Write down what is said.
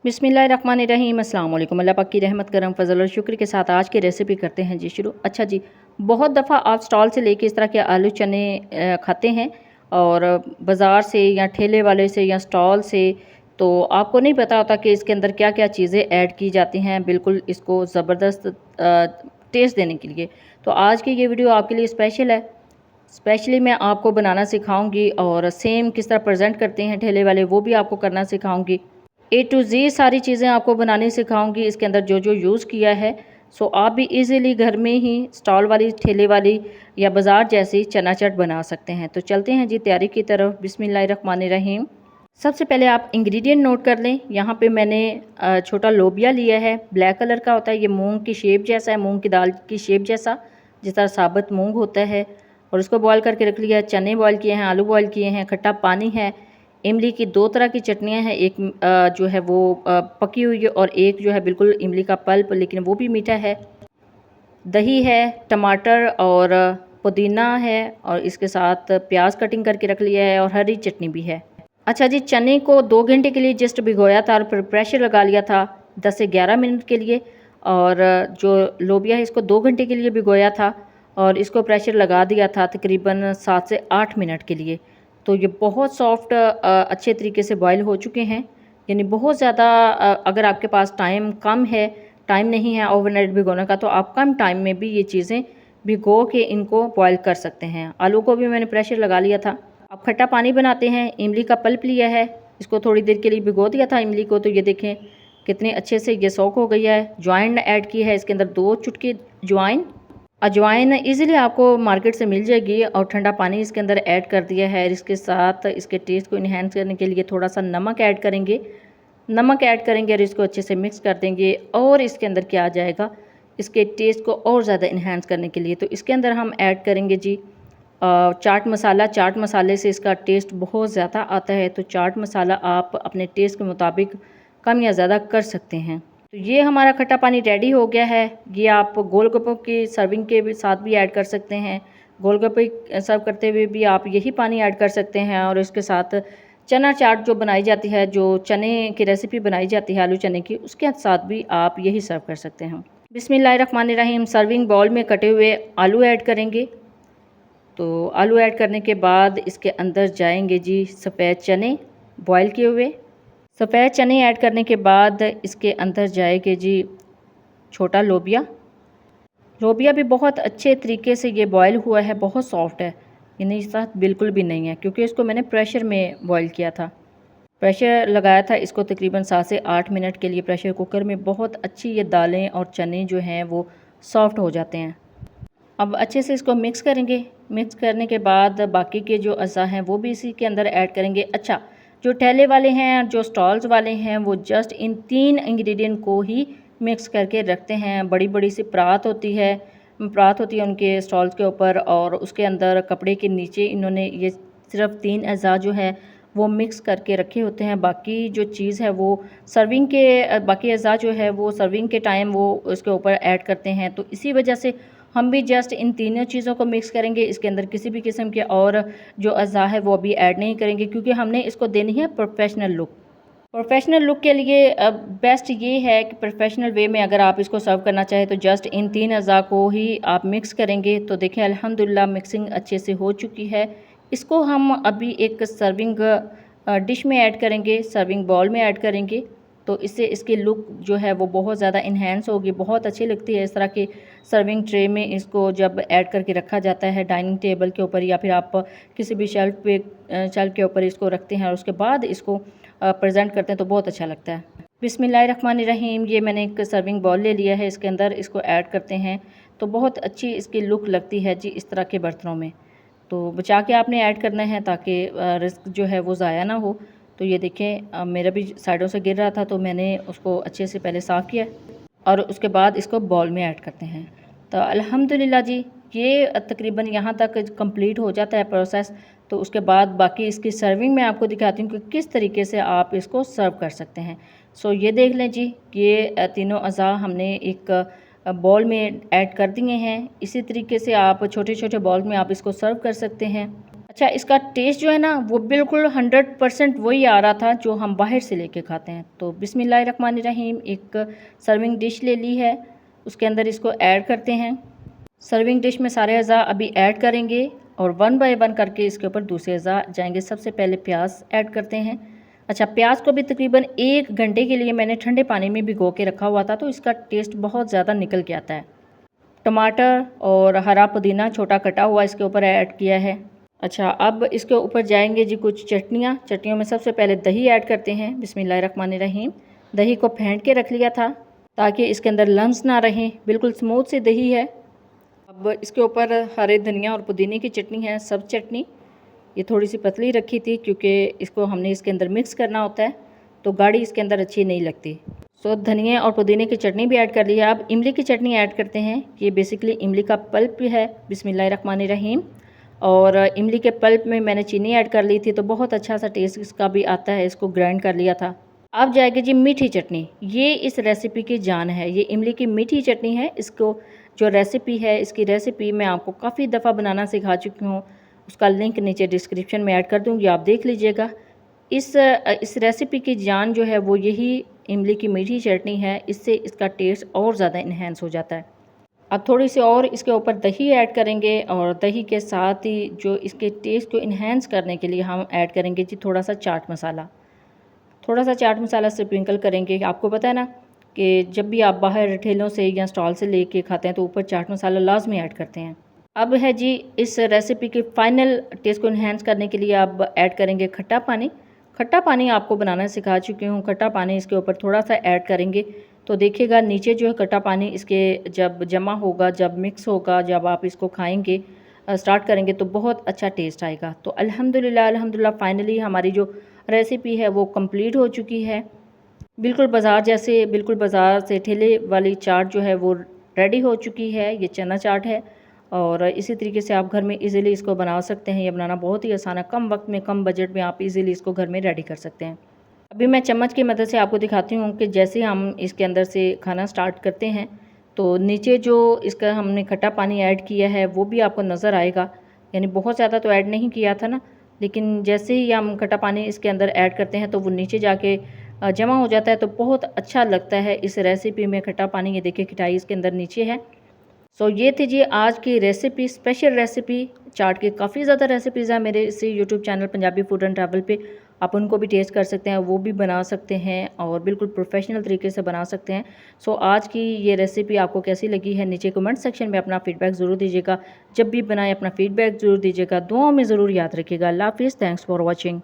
बिस्मिल्लाहिर्रहमानिर्रहीम अस्सलाम वालेकुम। अल्लाह पाक की रहमत करम फजल और शुक्र के साथ आज की रेसिपी करते हैं जी शुरू। अच्छा जी, बहुत दफ़ा आप स्टॉल से लेके इस तरह के आलू चने खाते हैं और बाज़ार से या ठेले वाले से या स्टॉल से, तो आपको नहीं पता होता कि इसके अंदर क्या क्या चीज़ें ऐड की जाती हैं बिल्कुल इसको ज़बरदस्त टेस्ट देने के लिए। तो आज की ये वीडियो आपके लिए स्पेशल है। स्पेशली मैं आपको बनाना सिखाऊंगी और सेम किस तरह प्रेजेंट करते हैं ठेले वाले वो भी आपको करना सिखाऊंगी। ए टू ज़ेड सारी चीज़ें आपको बनानी सिखाऊंगी, इसके अंदर जो जो यूज़ किया है। सो आप भी इजीली घर में ही स्टॉल वाली, ठेले वाली या बाज़ार जैसी चना चट बना सकते हैं। तो चलते हैं जी तैयारी की तरफ। बिस्मिल्लाहिर्रहमानिर्रहीम। सबसे पहले आप इंग्रेडिएंट नोट कर लें। यहाँ पे मैंने छोटा लोबिया लिया है, ब्लैक कलर का होता है। ये मूंग की शेप जैसा है, मूंग की दाल की शेप जैसा, जिस तरह साबुत मूंग होता है। और उसको बॉयल करके रख लिया। चने बॉयल किए हैं, आलू बॉयल किए हैं, खट्टा पानी है। इमली की दो तरह की चटनियाँ हैं, एक जो है वो पकी हुई है और एक जो है बिल्कुल इमली का पल्प, लेकिन वो भी मीठा है। दही है, टमाटर और पुदीना है, और इसके साथ प्याज कटिंग करके रख लिया है और हरी चटनी भी है। अच्छा जी, चने को 2 घंटे के लिए जस्ट भिगोया था और फिर प्रेशर लगा लिया था 10 से 11 मिनट के लिए। और जो लोबिया है इसको 2 घंटे के लिए भिगोया था और इसको प्रेशर लगा दिया था तकरीबन 7 से 8 मिनट के लिए। तो ये बहुत सॉफ्ट अच्छे तरीके से बॉयल हो चुके हैं। यानी बहुत ज़्यादा अगर आपके पास टाइम कम है, टाइम नहीं है ओवरनाइट भिगोने का, तो आप कम टाइम में भी ये चीज़ें भिगो के इनको बॉयल कर सकते हैं। आलू को भी मैंने प्रेशर लगा लिया था। अब खट्टा पानी बनाते हैं। इमली का पल्प लिया है, इसको थोड़ी देर के लिए भिगो दिया था इमली को। तो ये देखें कितने अच्छे से ये सोक हो गई है। ज्वाइन ऐड की है इसके अंदर, 2 चुटकी ज्वाइन। अजवाइन इजीली आपको मार्केट से मिल जाएगी। और ठंडा पानी इसके अंदर ऐड कर दिया है। इसके साथ इसके टेस्ट को इन्हेंस करने के लिए थोड़ा सा नमक ऐड करेंगे। नमक ऐड करेंगे और इसको अच्छे से मिक्स कर देंगे। और इसके अंदर क्या आ जाएगा, इसके टेस्ट को और ज़्यादा इन्हेंस करने के लिए, तो इसके अंदर हम ऐड करेंगे जी चाट मसाला। चाट मसाले से इसका टेस्ट बहुत ज़्यादा आता है। तो चाट मसाला आप अपने टेस्ट के मुताबिक कम या ज़्यादा कर सकते हैं। तो ये हमारा खट्टा पानी रेडी हो गया है। ये आप गोलगप्पों की सर्विंग के भी साथ भी ऐड कर सकते हैं। गोलगप्पे सर्व करते हुए भी आप यही पानी ऐड कर सकते हैं। और इसके साथ चना चाट जो बनाई जाती है, जो चने की रेसिपी बनाई जाती है आलू चने की, उसके साथ भी आप यही सर्व कर सकते हैं। बिस्मिल्लाहिर्रहमानिर्रहीम। सर्विंग बाउल में कटे हुए आलू ऐड करेंगे। तो आलू ऐड करने के बाद इसके अंदर जाएंगे जी सफ़ेद चने बॉयल किए हुए। सफ़ेद चने ऐड करने के बाद इसके अंदर जाएंगे जी छोटा लोबिया। लोबिया भी बहुत अच्छे तरीके से ये बॉयल हुआ है, बहुत सॉफ्ट है, यानी इस साथ बिल्कुल भी नहीं है, क्योंकि इसको मैंने प्रेशर में बॉयल किया था। प्रेशर लगाया था इसको तकरीबन 7 से 8 मिनट के लिए प्रेशर कुकर में। बहुत अच्छी ये दालें और चने जो हैं वो सॉफ्ट हो जाते हैं। अब अच्छे से इसको मिक्स करेंगे। मिक्स करने के बाद बाकी के जो अज़ा हैं वो भी इसी के अंदर ऐड करेंगे। अच्छा, जो ठेले वाले हैं, जो स्टॉल्स वाले हैं, वो जस्ट इन 3 इंग्रेडिएंट को ही मिक्स करके रखते हैं। बड़ी बड़ी सी परात होती है उनके स्टॉल्स के ऊपर, और उसके अंदर कपड़े के नीचे इन्होंने ये सिर्फ 3 अज़ा जो है वो मिक्स करके रखे होते हैं। बाकी जो चीज़ है वो सर्विंग के बाकी अज़ा जो है वो सर्विंग के टाइम वो उसके ऊपर ऐड करते हैं। तो इसी वजह से हम भी जस्ट इन तीनों चीज़ों को मिक्स करेंगे। इसके अंदर किसी भी किस्म के और जो अज़ा है वो अभी ऐड नहीं करेंगे, क्योंकि हमने इसको देनी है प्रोफेशनल लुक। प्रोफेशनल लुक के लिए बेस्ट ये है कि प्रोफेशनल वे में अगर आप इसको सर्व करना चाहें तो जस्ट इन 3 अज़ा को ही आप मिक्स करेंगे। तो देखें अल्हम्दुलिल्लाह मिक्सिंग अच्छे से हो चुकी है। इसको हम अभी एक सर्विंग डिश में ऐड करेंगे, सर्विंग बाउल में ऐड करेंगे। तो इससे इसकी लुक जो है वो बहुत ज़्यादा इन्हेंस होगी, बहुत अच्छी लगती है। इस तरह की सर्विंग ट्रे में इसको जब ऐड करके रखा जाता है डाइनिंग टेबल के ऊपर, या फिर आप किसी भी शेल्फ के ऊपर इसको रखते हैं और उसके बाद इसको प्रेजेंट करते हैं तो बहुत अच्छा लगता है। बिस्मिल्लाहिर्रहमानिर्रहीम। ये मैंने एक सर्विंग बाउल ले लिया है, इसके अंदर इसको ऐड करते हैं तो बहुत अच्छी इसकी लुक लगती है जी इस तरह के बर्तनों में। तो बचा के आपने ऐड करना है ताकि रिस्क जो है वो ज़ाया ना हो। तो ये देखें मेरा भी साइडों से गिर रहा था, तो मैंने उसको अच्छे से पहले साफ़ किया और उसके बाद इसको बाउल में ऐड करते हैं। तो अल्हम्दुलिल्लाह जी ये तकरीबन यहाँ तक कंप्लीट हो जाता है प्रोसेस। तो उसके बाद बाकी इसकी सर्विंग मैं आपको दिखाती हूँ कि किस तरीके से आप इसको सर्व कर सकते हैं। सो ये देख लें जी, ये तीनों अज़ा हमने एक बॉल में ऐड कर दिए हैं। इसी तरीके से आप छोटे छोटे बॉल में आप इसको सर्व कर सकते हैं। अच्छा, इसका टेस्ट जो है ना वो बिल्कुल 100% वही आ रहा था जो हम बाहर से लेके खाते हैं। तो बिस्मिल्लाहिर्रहमानिर्रहीम एक सर्विंग डिश ले ली है, उसके अंदर इसको ऐड करते हैं। सर्विंग डिश में सारे अज़ा अभी ऐड करेंगे और वन बाय वन करके इसके ऊपर दूसरे अज़ा जाएंगे। सबसे पहले प्याज ऐड करते हैं। अच्छा, प्याज को भी तकरीबन 1 घंटे के लिए मैंने ठंडे पानी में भिगो के रखा हुआ था, तो इसका टेस्ट बहुत ज़्यादा निकल के आता है। टमाटर और हरा पुदीना छोटा कटा हुआ इसके ऊपर ऐड किया है। अच्छा, अब इसके ऊपर जाएंगे जी कुछ चटनियों में सबसे पहले दही ऐड करते हैं। बिस्मिल्लाहिर्रहमानिर्रहीम। दही को फेंट के रख लिया था ताकि इसके अंदर लम्स ना रहें, बिल्कुल स्मूथ सी दही है। अब इसके ऊपर हरे धनिया और पुदीने की चटनी है, सब चटनी। ये थोड़ी सी पतली रखी थी क्योंकि इसको हमने इसके अंदर मिक्स करना होता है, तो गाढ़ी इसके अंदर अच्छी नहीं लगती। सो धनिया और पुदीने की चटनी भी ऐड कर ली है। अब इमली की चटनी ऐड करते हैं। ये बेसिकली इमली का पल्प है। बिस्मिल्लाहिर्रहमानिर्रहीम। और इमली के पल्प में मैंने चीनी ऐड कर ली थी, तो बहुत अच्छा सा टेस्ट इसका भी आता है। इसको ग्राइंड कर लिया था। अब जाएगी जी मीठी चटनी। ये इस रेसिपी की जान है। ये इमली की मीठी चटनी है। इसको जो रेसिपी है, इसकी रेसिपी मैं आपको काफ़ी दफ़ा बनाना सिखा चुकी हूँ। उसका लिंक नीचे डिस्क्रिप्शन में ऐड कर दूँगी, आप देख लीजिएगा। इस रेसिपी की जान जो है वो यही इमली की मीठी चटनी है। इससे इसका टेस्ट और ज़्यादा इन्हेंस हो जाता है। अब थोड़ी सी और इसके ऊपर दही ऐड करेंगे और दही के साथ ही जो इसके टेस्ट को इन्हेंस करने के लिए हम ऐड करेंगे जी थोड़ा सा चाट मसाला। थोड़ा सा चाट मसाला स्प्रिंकल करेंगे। आपको पता है ना कि जब भी आप बाहर ठेलों से या स्टॉल से लेके खाते हैं तो ऊपर चाट मसाला लाजमी ऐड करते हैं। अब है जी इस रेसिपी के फाइनल टेस्ट को इन्हेंस करने के लिए अब ऐड करेंगे खट्टा पानी। खट्टा पानी आपको बनाना सिखा चुकी हूँ। खट्टा पानी इसके ऊपर थोड़ा सा ऐड करेंगे तो देखिएगा नीचे जो है खट्टा पानी इसके जब जमा होगा, जब मिक्स होगा, जब आप इसको खाएंगे स्टार्ट करेंगे तो बहुत अच्छा टेस्ट आएगा। तो अल्हम्दुलिल्लाह फाइनली हमारी जो रेसिपी है वो कंप्लीट हो चुकी है। बिल्कुल बाज़ार से ठेले वाली चाट जो है वो रेडी हो चुकी है। ये चना चाट है और इसी तरीके से आप घर में इजीली इसको बना सकते हैं। ये बनाना बहुत ही आसान है। कम वक्त में, कम बजट में आप इजीली इसको घर में रेडी कर सकते हैं। अभी मैं चम्मच की मदद से आपको दिखाती हूँ कि जैसे हम इसके अंदर से खाना स्टार्ट करते हैं तो नीचे जो इसका हमने खट्टा पानी ऐड किया है वो भी आपको नज़र आएगा। यानी बहुत ज़्यादा तो ऐड नहीं किया था ना, लेकिन जैसे ही हम खट्टा पानी इसके अंदर ऐड करते हैं तो वो नीचे जाके जमा हो जाता है, तो बहुत अच्छा लगता है इस रेसिपी में खट्टा पानी। ये देखिए खटाई इसके अंदर नीचे है। सो ये थी जी आज की रेसिपी, स्पेशल रेसिपी। चाट की काफ़ी ज़्यादा रेसिपीज़ हैं मेरे इसी YouTube channel Punjabi food and travel पे। आप उनको भी टेस्ट कर सकते हैं, वो भी बना सकते हैं और बिल्कुल प्रोफेशनल तरीके से बना सकते हैं। सो आज की ये रेसिपी आपको कैसी लगी है नीचे कमेंट सेक्शन में अपना फ़ीडबैक ज़रूर दीजिएगा। जब भी बनाएं अपना फ़ीडबैक ज़रूर दीजिएगा। दुआओं में ज़रूर याद रखिएगा। अल्लाह हाफ़िज़। Thanks for watching.